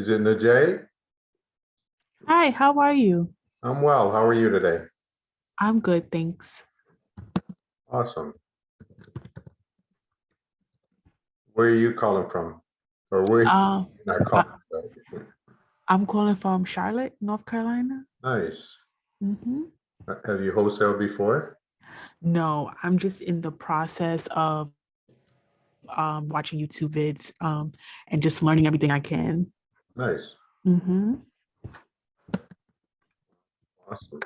Is it Najay? Hi, how are you? I'm well. How are you today? I'm good, thanks. Awesome. Where are you calling from? Or where you're Uh, not calling I, from? I'm calling from Charlotte, North Carolina. Nice. hmm Have you wholesaled before? No, I'm just in the process of watching YouTube vids and just learning everything I can. Nice. hmm Awesome.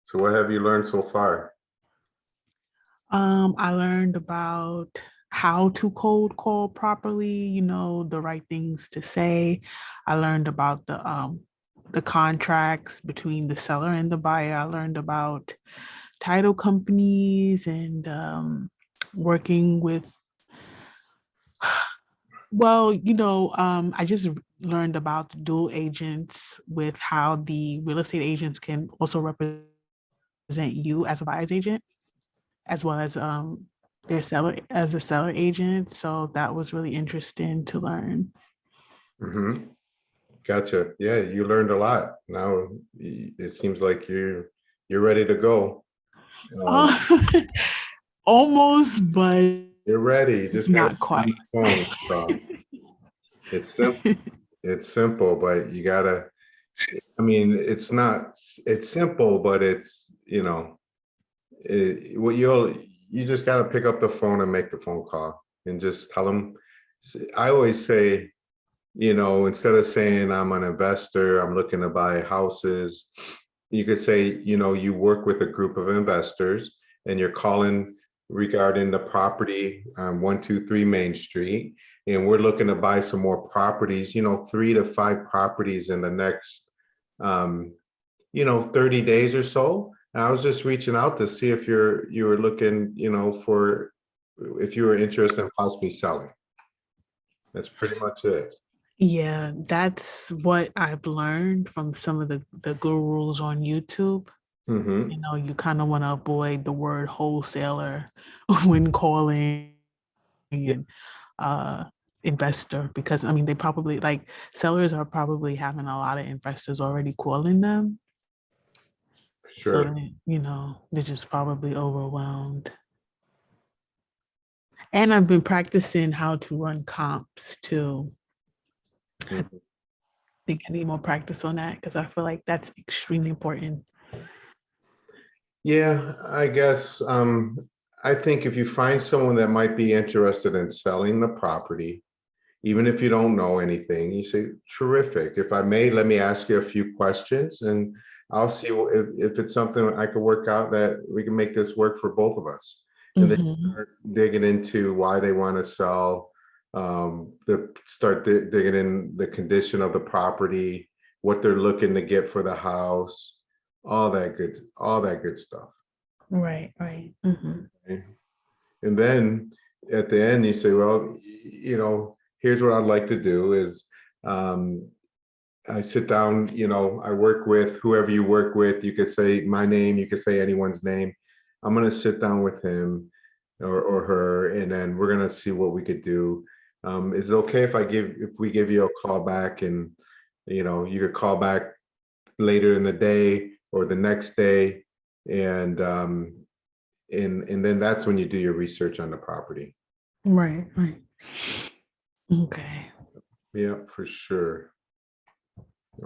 So what have you learned so far? I learned about how to cold call properly, the right things to say. I learned about the contracts between the seller and the buyer. I learned about title companies and working with, I just learned about the dual agents with how the real estate agents can also represent you as a buyer's agent, as well as their seller as a seller agent. So that was really interesting to learn. Mm-hmm. Gotcha. Yeah, you learned a lot. Now it seems like you're ready to go. Um, Uh, almost, but you're ready. You just gotta not get on quite. the phone. So it's simple. It's simple, but you gotta. I mean, it's not. It's simple, but what you just got to pick up the phone and make the phone call and just tell them. I always say, instead of saying I'm an investor, I'm looking to buy houses, you could say, you work with a group of investors and you're calling regarding the property 123 Main Street, and we're looking to buy some more properties, 3 to 5 properties in the next 30 days or so. And I was just reaching out to see if you were looking, for if you were interested in possibly selling. That's pretty much it. Yeah, that's what I've learned from some of the gurus on YouTube. Hmm. You kind of want to avoid the word wholesaler when calling Yeah, and uh investor, because I mean they probably like sellers are probably having a lot of investors already calling them. So sure. they're just probably overwhelmed. And I've been practicing how to run comps too. I Mhm. think I need more practice on that because I feel like that's extremely important. Yeah, I guess I think if you find someone that might be interested in selling the property, even if you don't know anything, you say, terrific. If I may, let me ask you a few questions and I'll see if it's something I could work out that we can make this work for both of us. And then hmm start digging into why they want to sell, digging in the condition of the property, what they're looking to get for the house, all that good stuff. Right, right. Okay? And then at the end, you say, well, here's what I'd like to do is um, I sit down, I work with whoever you work with. You could say my name, you could say anyone's name. I'm going to sit down with him or her, and then we're going to see what we could do. Is it okay if we give you a call back and, you could call back later in the day or the next day, and and then that's when you do your research on the property. Right, right. Okay. Yeah, for sure.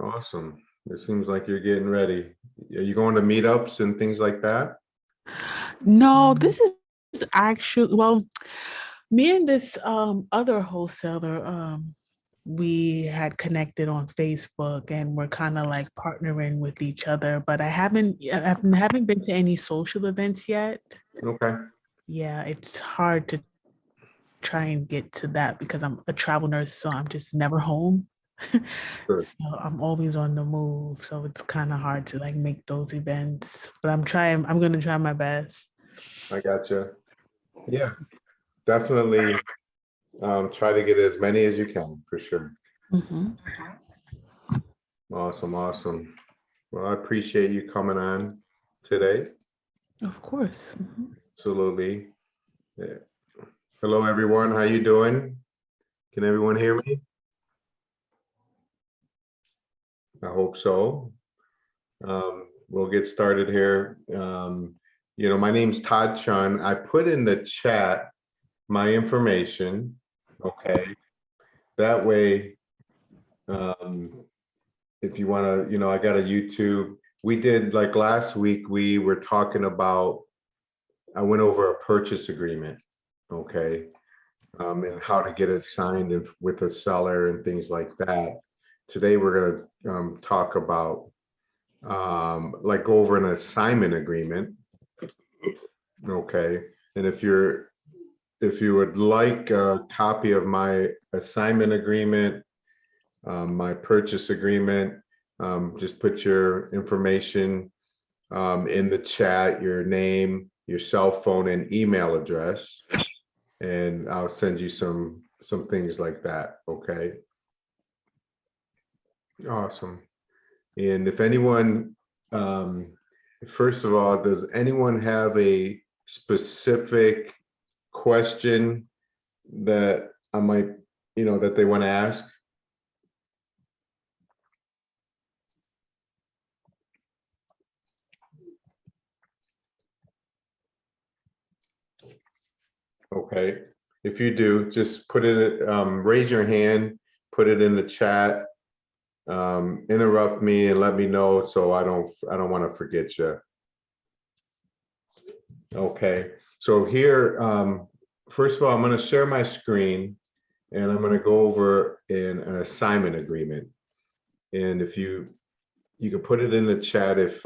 Awesome. It seems like you're getting ready. Are you going to meetups and things like that? No, this is actually, well, me and this other wholesaler, we had connected on Facebook and we're kind of like partnering with each other, but I haven't been to any social events yet. Okay. Yeah, it's hard to try and get to that because I'm a travel nurse, so I'm just never home. Good. So I'm always on the move, so it's kind of hard to like make those events, but I'm gonna try my best. I gotcha. Yeah, definitely try to get as many as you can for sure. hmm Awesome, awesome. Well, I appreciate you coming on today. Of course. Absolutely. Yeah. Hello, everyone. How you doing? Can everyone hear me? I hope so. We'll get started here. My name's Todd Chun. I put in the chat my information. Okay. That way, if you want to, I got a YouTube. We did like last week, we were talking about, I went over a purchase agreement. Okay. And how to get it signed with a seller and things like that. Today, we're going to talk about like go over an assignment agreement. Okay. And if you would like a copy of my assignment agreement, my purchase agreement, just put your information in the chat, your name, your cell phone, and email address, and I'll send you some things like that. Okay. Awesome. And if anyone, first of all, does anyone have a specific question that I might, that they want to ask? Okay. If you do, just put it, raise your hand, put it in the chat, interrupt me and let me know so I don't want to forget you. Okay. So here, first of all, I'm going to share my screen and I'm going to go over an assignment agreement. And if you can put it in the chat if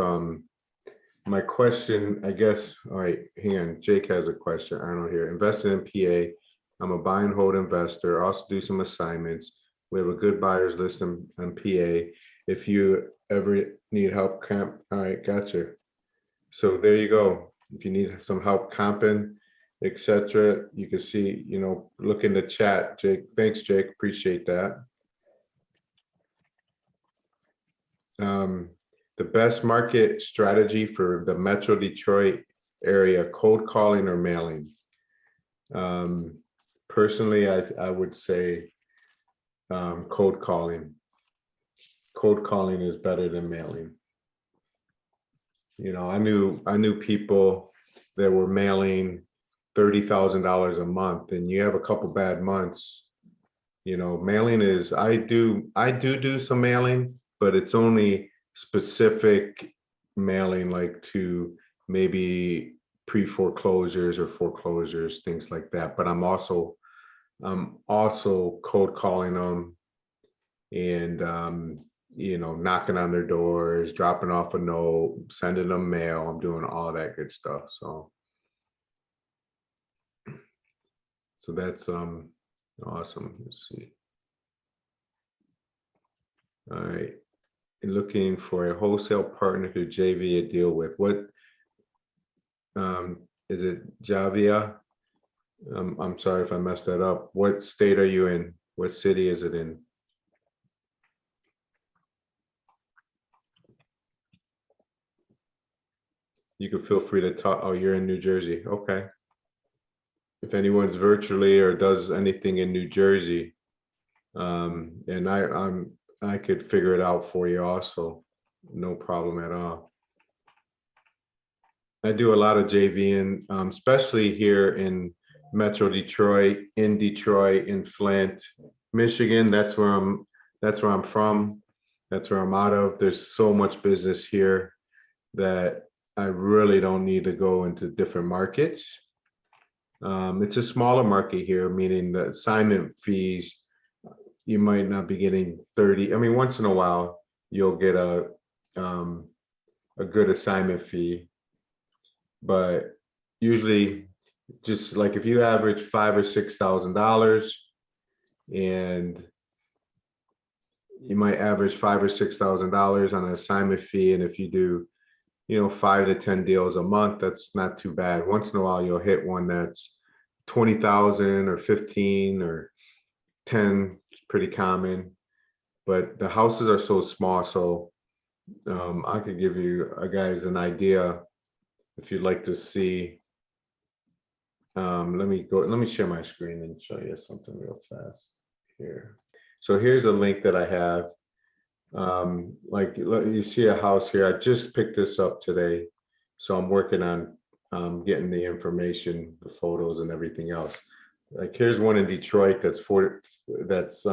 my question, I guess, all right, hang on, Jake has a question. I don't hear. Invested in PA. I'm a buy and hold investor. Also do some assignments. We have a good buyers list on PA. If you ever need help, all right, gotcha. So there you go. If you need some help comping, etc., you can see, look in the chat, Jake. Thanks, Jake. Appreciate that. The best market strategy for the Metro Detroit area, cold calling or mailing. Personally, I would say cold calling. Cold calling is better than mailing. I knew people that were mailing $30,000 a month, and you have a couple bad months. Mailing is, I do some mailing, but it's only specific mailing, like to maybe pre-foreclosures or foreclosures, things like that. But I'm also cold calling them and knocking on their doors, dropping off a note, sending them mail. I'm doing all that good stuff. So that's awesome. Let's see. All right. Looking for a wholesale partner to JV a deal with. What is it? Javia? I'm sorry if I messed that up. What state are you in? What city is it in? You can feel free to talk. Oh, you're in New Jersey. Okay. If anyone's virtually or does anything in New Jersey, and I could figure it out for you also. No problem at all. I do a lot of JVing, especially here in Metro Detroit, in Flint, Michigan. That's where I'm from. That's where I'm out of. There's so much business here that I really don't need to go into different markets. It's a smaller market here, meaning the assignment fees, you might not be getting 30. I mean, once in a while, you'll get a good assignment fee, but usually just like if you average $5,000 or $6,000 and you might average $5,000 or $6,000 on an assignment fee. And if you do, 5 to 10 deals a month, that's not too bad. Once in a while, you'll hit one that's 20,000 or 15 or 10, pretty common, but the houses are so small. So I could give you guys an idea if you'd like to see. Let me share my screen and show you something real fast here. So here's a link that I have. Like you see a house here, I just picked this up today. So I'm working on getting the information, the photos and everything else. Like here's one in Detroit that's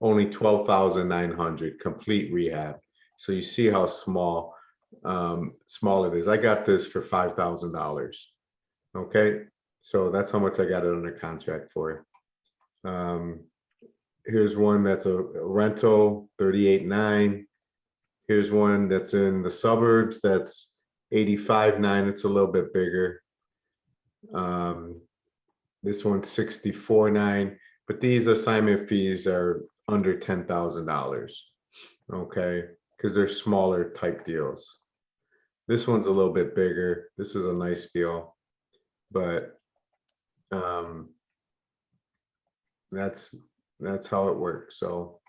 only 12,900 complete rehab. So you see how small it is. I got this for $5,000. Okay, so that's how much I got it under contract for. Here's one that's a rental, 38.9. Here's one that's in the suburbs, that's 85.9. It's a little bit bigger. This one's 64.9, but these assignment fees are under $10,000. Okay, because they're smaller type deals. This one's a little bit bigger. This is a nice deal, but that's how it works. So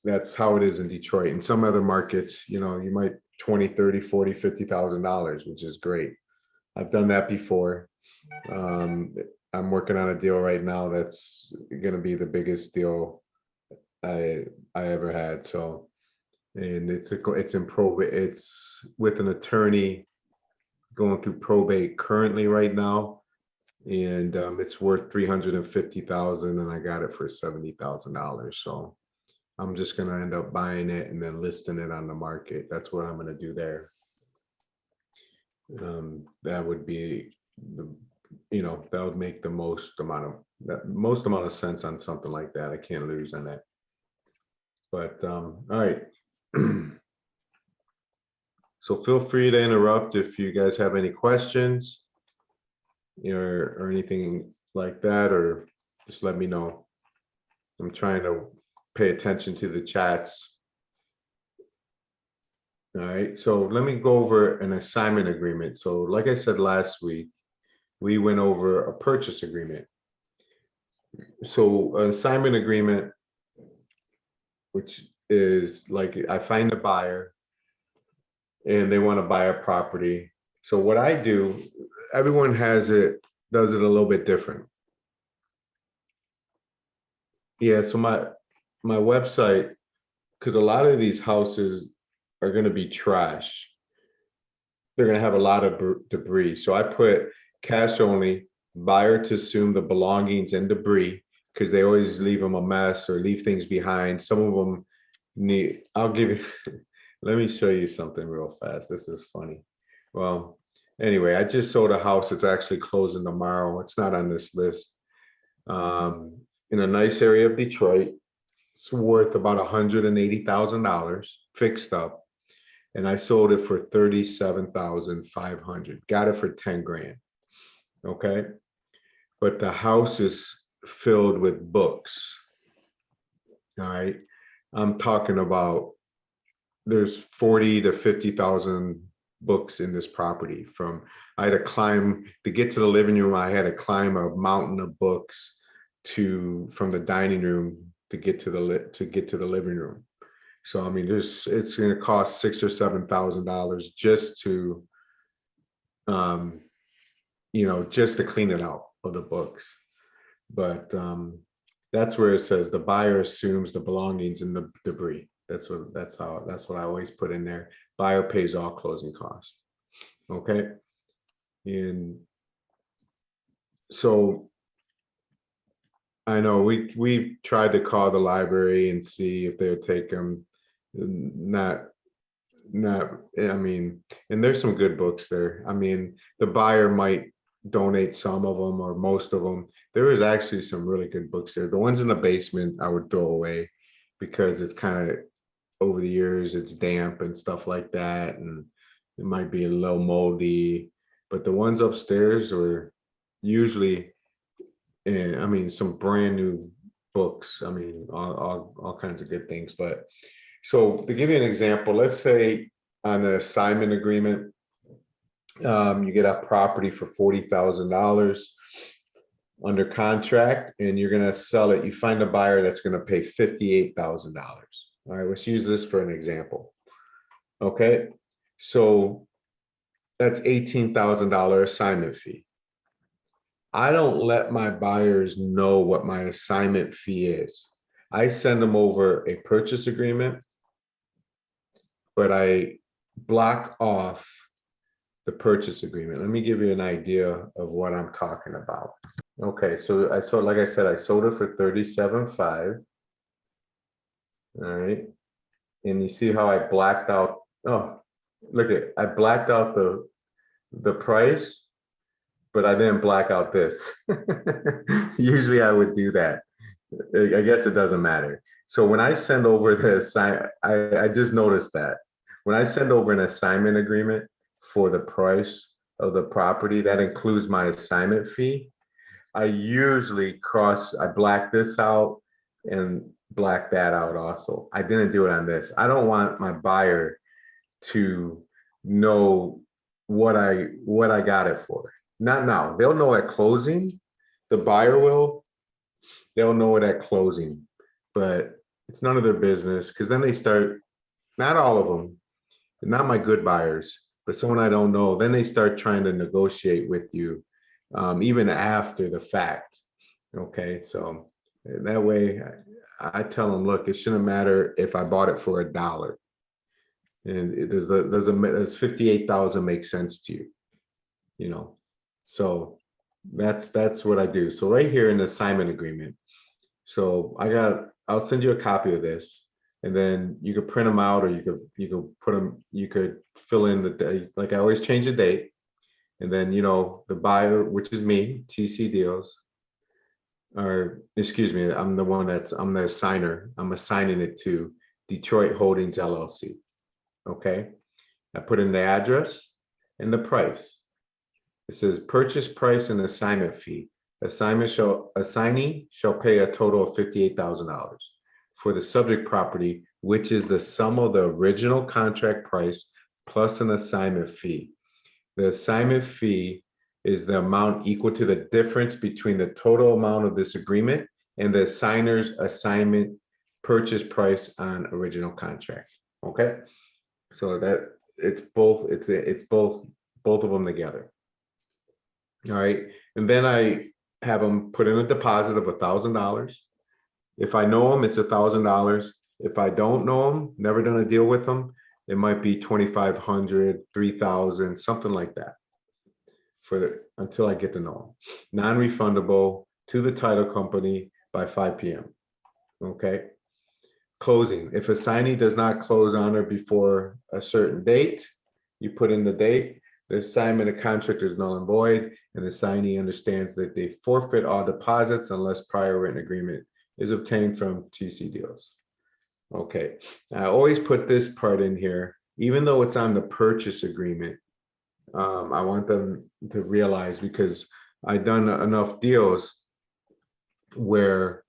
that's how it is in Detroit. In some other markets, you know, you might 20, 30, 40, $50,000, which is great. I've done that before. I'm working on a deal right now that's going to be the biggest deal I ever had. So, and it's in probate. It's with an attorney going through probate currently right now, and it's worth 350,000, and I got it for $70,000. So I'm just gonna end up buying it and then listing it on the market. That's what I'm gonna do there. That would be the, you know, that would make the most amount of sense on something like that. I can't lose on that. But all right. So feel free to interrupt if you guys have any questions, you know, or anything like that, or just let me know. I'm trying to pay attention to the chats. All right, so let me go over an assignment agreement. So like I said last week, we went over a purchase agreement. So an assignment agreement, which is like I find a buyer and they want to buy a property. So what I do, everyone does it a little bit different. Yeah, so my website, because a lot of these houses are going to be trash. They're going to have a lot of debris. So I put cash only, buyer to assume the belongings and debris, because they always leave them a mess or leave things behind. Some of them need, I'll give you, let me show you something real fast. This is funny. Well, anyway, I just sold a house. It's actually closing tomorrow. It's not on this list. In a nice area of Detroit. It's worth about $180,000 fixed up. And I sold it for $37,500. Got it for 10 grand. Okay. But the house is filled with books. All right. I'm talking about there's 40 to 50,000 books in this property. From I had to climb to get to the living room. I had to climb a mountain of books from the dining room to get to the living room. So I mean, it's going to cost $6,000 or $7,000 just to, you know, just to clean it out of the books. But that's where it says the buyer assumes the belongings and the debris. That's what I always put in there. Buyer pays all closing costs. Okay, and so I know we tried to call the library and see if they'll take them. Not, I mean, and there's some good books there. I mean, the buyer might donate some of them or most of them. There is actually some really good books there. The ones in the basement I would throw away because it's kind of, over the years, it's damp and stuff like that. And it might be a little moldy, but the ones upstairs are usually, and I mean, some brand new books. I mean, all kinds of good things. But so to give you an example, let's say on an assignment agreement, you get a property for $40,000 under contract, and you're going to sell it. You find a buyer that's going to pay $58,000. All right, let's use this for an example. Okay, so that's $18,000 assignment fee. I don't let my buyers know what my assignment fee is. I send them over a purchase agreement but I block off the purchase agreement. Let me give you an idea of what I'm talking about. Okay, so I sold, like I said, I sold it for $37,500. All right. And you see how I blacked out, oh, look at, I blacked out the price, but I didn't black out this. Usually I would do that. I guess it doesn't matter. So when I send over the assign, I just noticed that when I send over an assignment agreement for the price of the property, that includes my assignment fee. I usually I black this out and black that out also. I didn't do it on this. I don't want my buyer to know what I got it for. Not now. They'll know at closing. The buyer will. They'll know it at closing, but it's none of their business because then they start, not all of them, not my good buyers, but someone I don't know, then they start trying to negotiate with you even after the fact. Okay, so that way I tell them, look, it shouldn't matter if I bought it for $1. And does 58,000 make sense to you? You know, so that's what I do. So right here in the assignment agreement. So I'll send you a copy of this, and then you could print them out, or you could put them, you could fill in the day. Like I always change the date, and then the buyer, which is me, TC Deals, or excuse me, I'm the assigner. I'm assigning it to Detroit Holdings LLC. Okay, I put in the address and the price. It says purchase price and assignment fee. Assignee shall pay a total of $58,000 for the subject property, which is the sum of the original contract price plus an assignment fee. The assignment fee is the amount equal to the difference between the total amount of this agreement and the assigner's assignment purchase price on original contract. Okay, so that it's both of them together. All right, and then I have them put in a deposit of $1,000. If I know them, it's $1,000. If I don't know them, never done a deal with them, it might be 2,500, 3,000, something like that until I get to know them. Non-refundable to the title company by 5 p.m. Okay. Closing. If assignee does not close on or before a certain date, you put in the date. The assignment of contract is null and void, and the assignee understands that they forfeit all deposits unless prior written agreement is obtained from TC Deals. Okay, I always put this part in here, even though it's on the purchase agreement. I want them to realize, because I've done enough deals where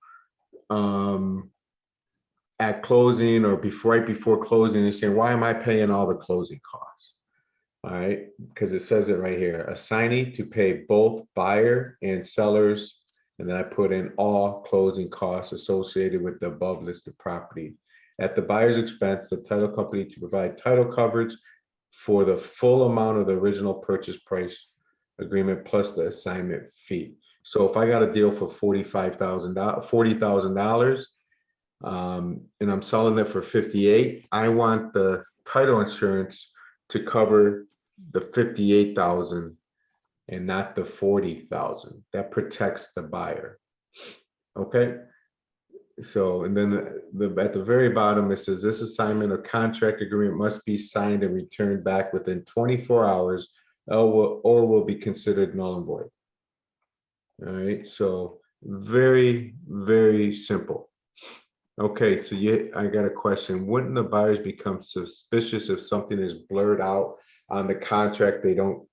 at closing or right before closing, they're saying, why am I paying all the closing costs? All right, because it says it right here, assignee to pay both buyer and sellers, and then I put in all closing costs associated with the above listed property. At the buyer's expense, the title company to provide title coverage for the full amount of the original purchase price agreement plus the assignment fee. So if I got a deal for $40,000, and I'm selling it for 58, I want the title insurance to cover the 58,000 and not the 40,000. That protects the buyer. Okay. So, and then at the very bottom, it says this assignment or contract agreement must be signed and returned back within 24 hours or will be considered null and void. All right. So very, very simple. Okay, so I got a question. Wouldn't the buyers become suspicious if something is blurred out on the contract? They don't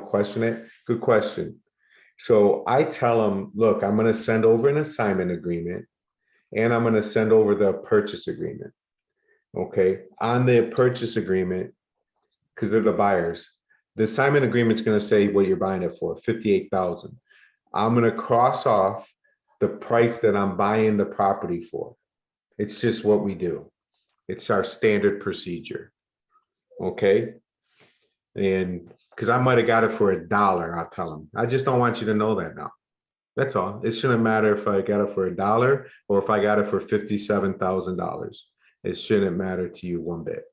question it. Good question. So I tell them, look, I'm going to send over an assignment agreement, and I'm going to send over the purchase agreement. Okay, on the purchase agreement, because they're the buyers, the assignment agreement is going to say what you're buying it for, 58,000. I'm going to cross off the price that I'm buying the property for. It's just what we do. It's our standard procedure. Okay. And because I might have got it for $1, I'll tell them. I just don't want you to know that now. That's all. It shouldn't matter if I got it for $1 or if I got it for $57,000. It shouldn't matter to you one bit.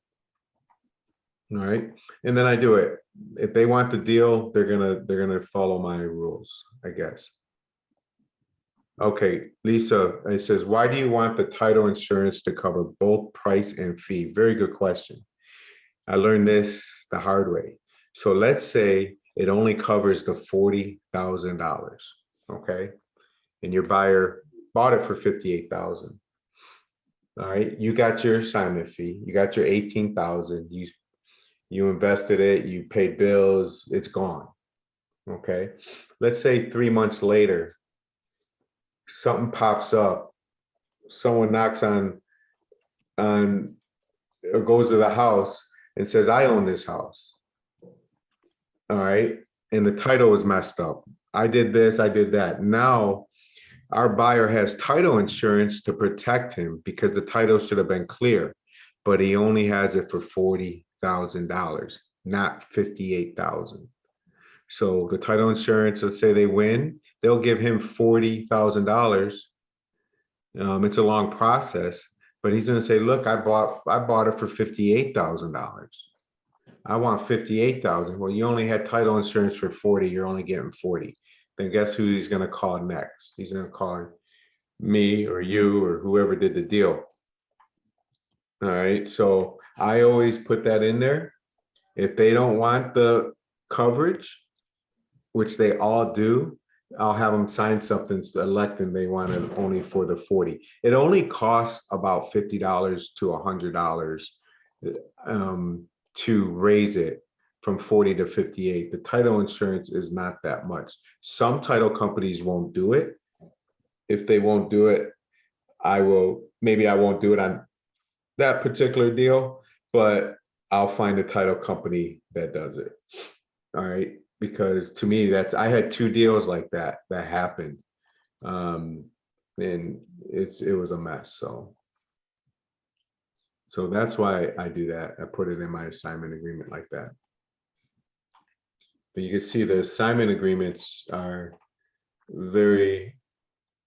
All right. And then I do it. If they want the deal, they're gonna follow my rules, I guess. Okay, Lisa, it says, why do you want the title insurance to cover both price and fee? Very good question. I learned this the hard way. So let's say it only covers the $40,000, okay? And your buyer bought it for 58,000. All right, you got your assignment fee, you got your 18,000, you invested it, you paid bills, it's gone. Okay. Let's say 3 months later, something pops up, someone knocks on or goes to the house and says, I own this house. All right. And the title is messed up. I did this, I did that. Now our buyer has title insurance to protect him because the title should have been clear, but he only has it for $40,000, not 58,000. So the title insurance, let's say they win, they'll give him $40,000. It's a long process, but he's going to say, look, I bought it for $58,000. I want 58,000. Well, you only had title insurance for 40. You're only getting 40. Then guess who he's going to call next? He's going to call me or you or whoever did the deal. All right. So I always put that in there. If they don't want the coverage, which they all do, I'll have them sign something electing they want it only for the 40. It only costs about $50 to $100 to raise it from 40 to 58. The title insurance is not that much. Some title companies won't do it. If they won't do it, maybe I won't do it on that particular deal, but I'll find a title company that does it. All right. Because to me, I had 2 deals like that happened. And it was a mess. So that's why I do that. I put it in my assignment agreement like that. But you can see the assignment agreements are very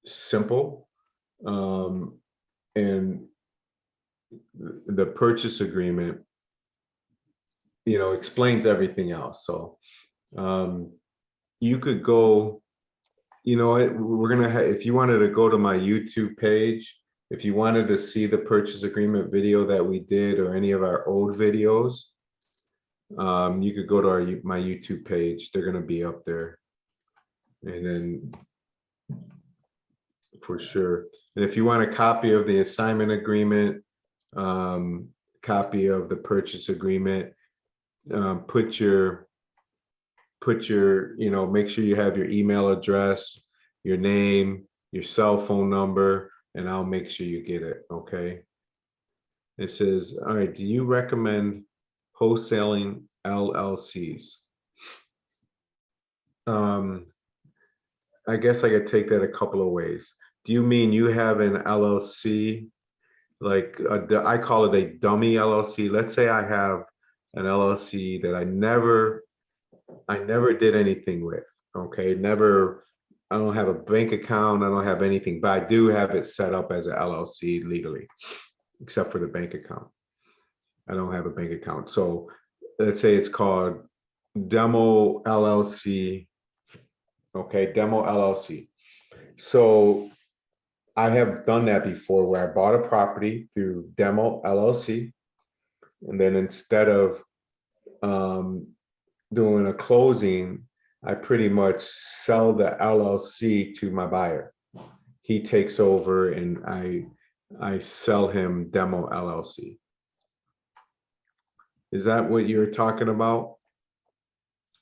simple. And the purchase agreement, explains everything else. So you could go, we're going to if you wanted to go to my YouTube page, if you wanted to see the purchase agreement video that we did or any of our old videos, you could go to my YouTube page. They're going to be up there. And then for sure. And if you want a copy of the assignment agreement, copy of the purchase agreement, make sure you have your email address, your name, your cell phone number, and I'll make sure you get it. Okay. It says, all right, do you recommend wholesaling LLCs? I guess I could take that a couple of ways. Do you mean you have an LLC, like I call it a dummy LLC? Let's say I have an LLC that I never did anything with. Okay, I don't have a bank account. I don't have anything, but I do have it set up as an LLC legally, except for the bank account. I don't have a bank account. So let's say it's called Demo LLC. Okay, Demo LLC. So I have done that before where I bought a property through Demo LLC. And then instead of doing a closing, I pretty much sell the LLC to my buyer. He takes over and I sell him Demo LLC. Is that what you're talking about?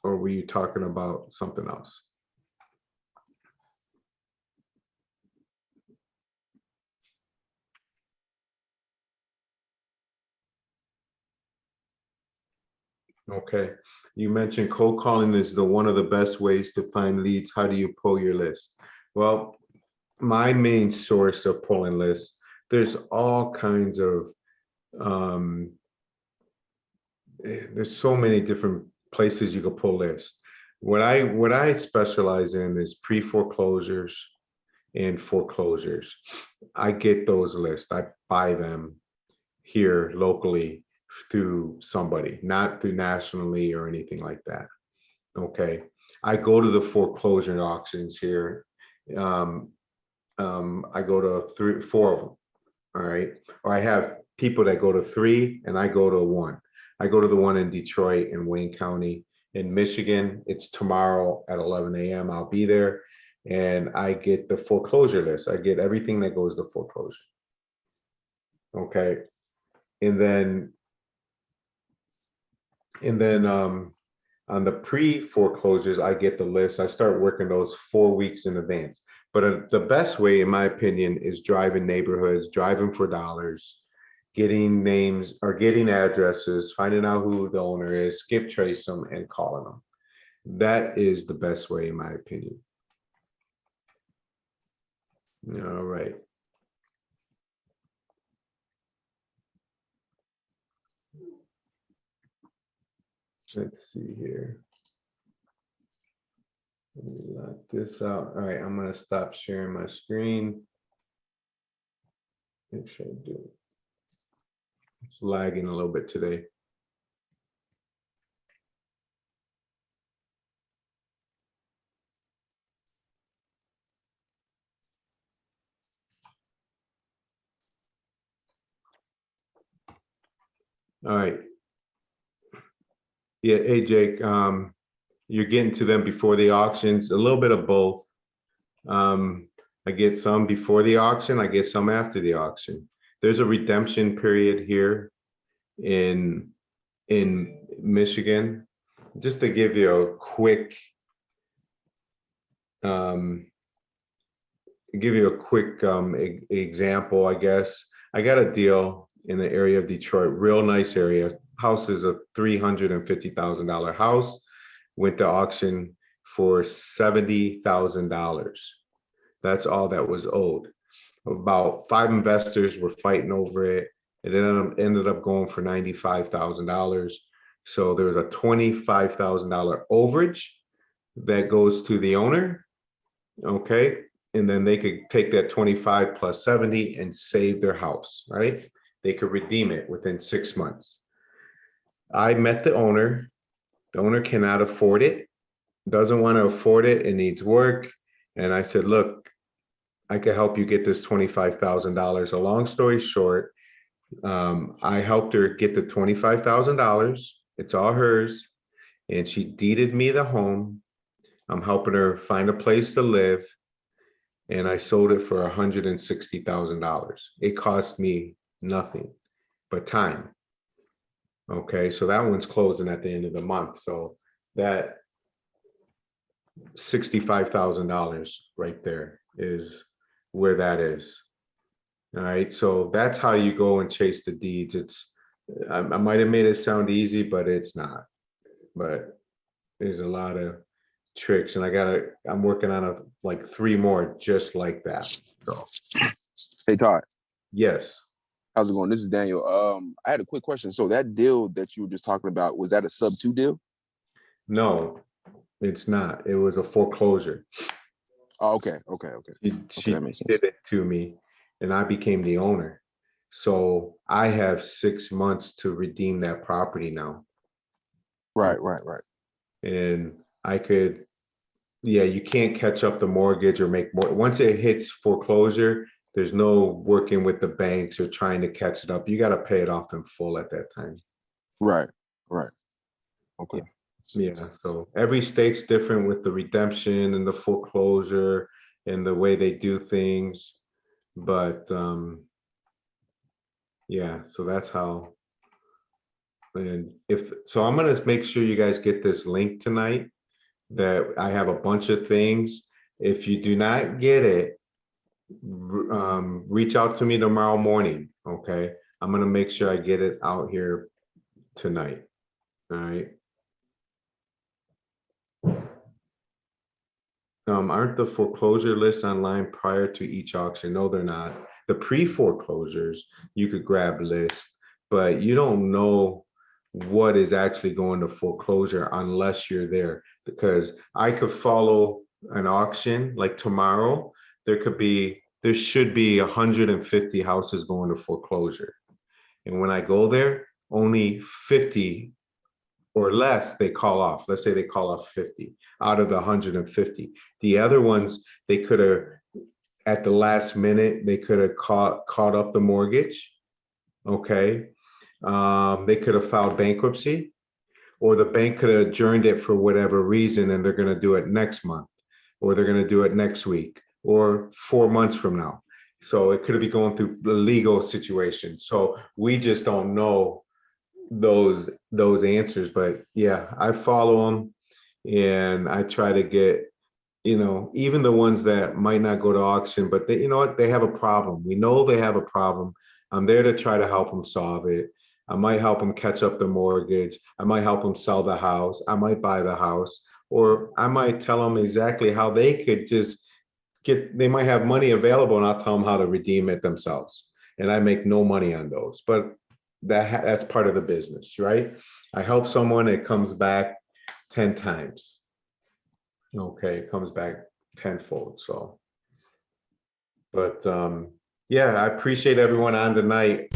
Or were you talking about something else? Okay. You mentioned cold calling is one of the best ways to find leads. How do you pull your list? Well, my main source of pulling lists, there's all kinds of, there's so many different places you can pull lists. What I specialize in is pre-foreclosures and foreclosures. I get those lists. I buy them here locally through somebody, not through nationally or anything like that. Okay. I go to the foreclosure auctions here. I go to 4 of them. All right. Or I have people that go to 3 and I go to 1. I go to the one in Detroit and Wayne County. In Michigan, it's tomorrow at 11 a.m. I'll be there and I get the foreclosure list. I get everything that goes to foreclosure. Okay. And then on the pre-foreclosures, I get the list. I start working those 4 weeks in advance. But the best way, in my opinion, is driving neighborhoods, driving for dollars, getting names or getting addresses, finding out who the owner is, skip trace them, and calling them. That is the best way, in my opinion. All right. Let's see here. Let me lock this out. All right, I'm going to stop sharing my screen. Make sure I do it. It's lagging a little bit today. All right. Yeah, hey Jake, you're getting to them before the auctions, a little bit of both. I get some before the auction, I get some after the auction. There's a redemption period here in Michigan. Just to give you a quick example, I guess. I got a deal in the area of Detroit, real nice area. House is a $350,000 house. Went to auction for $70,000. That's all that was owed. About 5 investors were fighting over it. It ended up going for $95,000. So there was a $25,000 overage that goes to the owner. Okay. And then they could take that 25 plus 70 and save their house, right? They could redeem it within 6 months. I met the owner. The owner cannot afford it, doesn't want to afford it, it needs work. And I said, look, I could help you get this $25,000. A long story short, I helped her get the $25,000. It's all hers. And she deeded me the home. I'm helping her find a place to live. And I sold it for $160,000. It cost me nothing but time. Okay, so that one's closing at the end of the month. So that $65,000 right there is where that is. All right, so that's how you go and chase the deeds. I might have made it sound easy, but it's not. But there's a lot of tricks, and I'm working on like 3 more just like that. So, Hey Todd, yes. how's it going? This is Daniel. I had a quick question. So that deal that you were just talking about, was that a sub 2 deal? No, it's not. It was a foreclosure. Oh, okay. She That makes sense. did it to me, and I became the owner. So I have 6 months to redeem that property now. Right. And I could, yeah, you can't catch up the mortgage or make more. Once it hits foreclosure, there's no working with the banks or trying to catch it up. You got to pay it off in full at that time. Right. Okay. Yeah, so every state's different with the redemption and the foreclosure and the way they do things. But yeah, so that's how. And so I'm gonna make sure you guys get this link tonight, that I have a bunch of things. If you do not get it, reach out to me tomorrow morning, okay? I'm gonna make sure I get it out here tonight, all right? Aren't the foreclosure lists online prior to each auction? No, they're not. The pre-foreclosures, you could grab lists, but you don't know what is actually going to foreclosure unless you're there. Because I could follow an auction like tomorrow, there should be 150 houses going to foreclosure. And when I go there, only 50 or less they call off. Let's say they call off 50 out of the 150. The other ones, they could have, at the last minute, they could have caught up the mortgage. Okay. They could have filed bankruptcy, or the bank could have adjourned it for whatever reason, and they're going to do it next month, or they're going to do it next week, or 4 months from now. So it could be going through the legal situation. So we just don't know those answers. But yeah, I follow them, and I try to get, even the ones that might not go to auction, but they, you know what, they have a problem. We know they have a problem. I'm there to try to help them solve it. I might help them catch up the mortgage. I might help them sell the house. I might buy the house, or I might tell them exactly how they could just they might have money available, and I'll tell them how to redeem it themselves. And I make no money on those, but that's part of the business, right? I help someone, it comes back 10 times. Okay, it comes back tenfold. So, but yeah, I appreciate everyone on tonight.